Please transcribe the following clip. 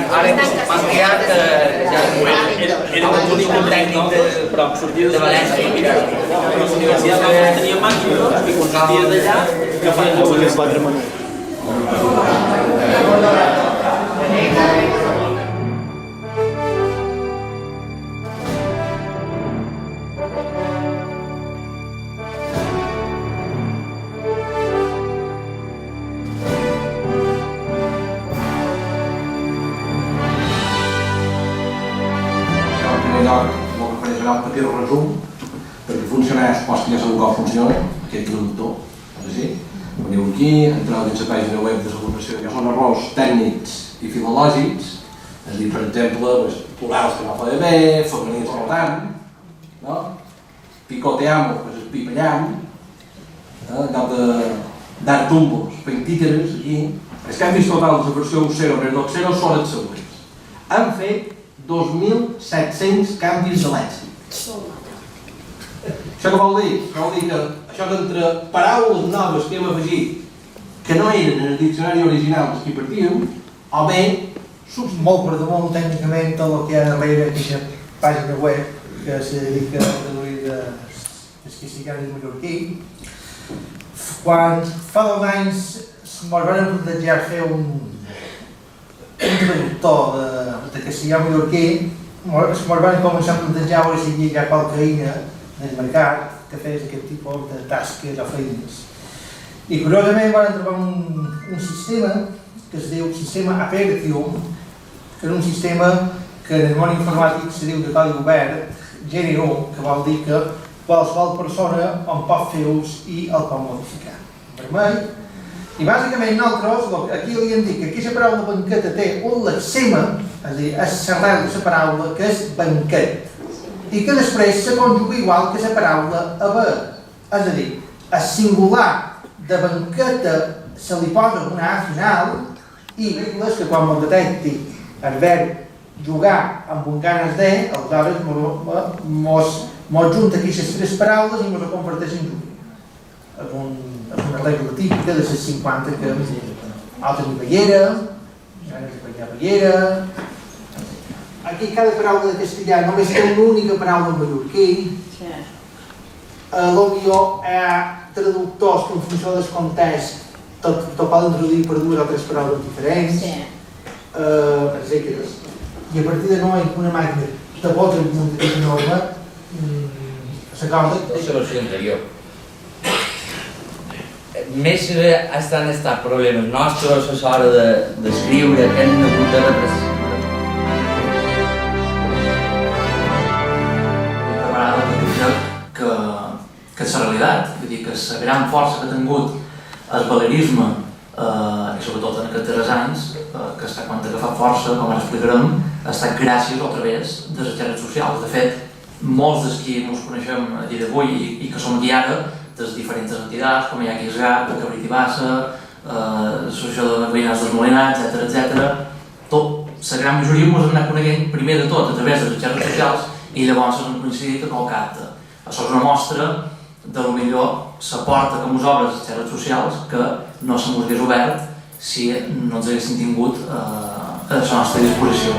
Ara m'han criat era un tècnic de València. A la universitat tenia màquines i quan sortia d'allà que feien un petit resum perquè funcionés, pues que ja sabeu com funciona aquest traductor, és així. Veniu aquí, entreu dins la pàgina web de la Corporació, que són errors tècnics i filològics, és a dir, per exemple, plurals que no feia bé, femenins per tant, no? Picoteamo, que és el pipallam, en lloc d'art tumbos, fent títeres aquí. Els canvis totals de la versió 0 més 2.0 són els següents. Han fet 2.700 canvis de lèxic. Això què vol dir? Vol dir que això d'entre paraules noves que hem afegit que no eren en el diccionari original dels que partíem, o bé molt per damunt tècnicament tot el que hi ha darrere aquesta pàgina web que se dedica a traduir l'esquicicaris mallorquí. Quan fa 2 anys ens van plantejar fer un traductor de castellà mallorquí, ens van començar a plantejar a veure si hi havia qualque eina en el mercat que fes aquest tipus de tasques o feines. I curiosament van trobar un sistema que es diu sistema Apertium, que és un sistema que en el món informàtic se diu de codi obert, GNU, que vol dir que qualsevol persona en pot fer ús i el pot modificar. Vermell. I bàsicament nosaltres aquí li hem dit que aquesta paraula banqueta té un lexema, és a dir, és l'arrel de la paraula que és banquet, i que després se conjuga igual que la paraula haver. És a dir, el singular de banqueta se li posa una A final i regles que quan me'l detecti el verb jugar amb un ganes de, aleshores mos junta aquestes 3 paraules i mos ho converteix en jugar. És una regla típica de les 50 que altres de bellera, ganes de penjar bellera. Aquí cada paraula de castellà només té una única paraula en mallorquí. Potser hi ha traductors que en funció del context tot poden traduir per 2 o 3 paraules diferents, etcètera. I a partir de no hi ha una màquina de posa en aquesta norma, s'acorda... Això és l'anterior. Més estan estats problemes nostres a l'hora d'escriure que hem hagut de repressar. Que és la realitat, vull dir que la gran força que ha tingut el balearisme, i sobretot en aquests darrers anys, que està quan ha agafat força, com ara explicarem, ha estat gràcies a través de les xarxes socials. De fet, molts dels qui ens coneixem a dia d'avui i que som aquí ara, de diferents entitats, com hi ha aquí SGAP, la Cabrit i Bassa, l'Associació de Veïnats dels Molinats, etc. Tot, la gran majoria ens hem anat coneguent primer de tot a través de les xarxes socials i llavors hem coincidit a qualque acte. Això és una mostra de lo millor la porta que ens obre les xarxes socials que no se mos hagués obert si no ens haguessin tingut a la nostra disposició.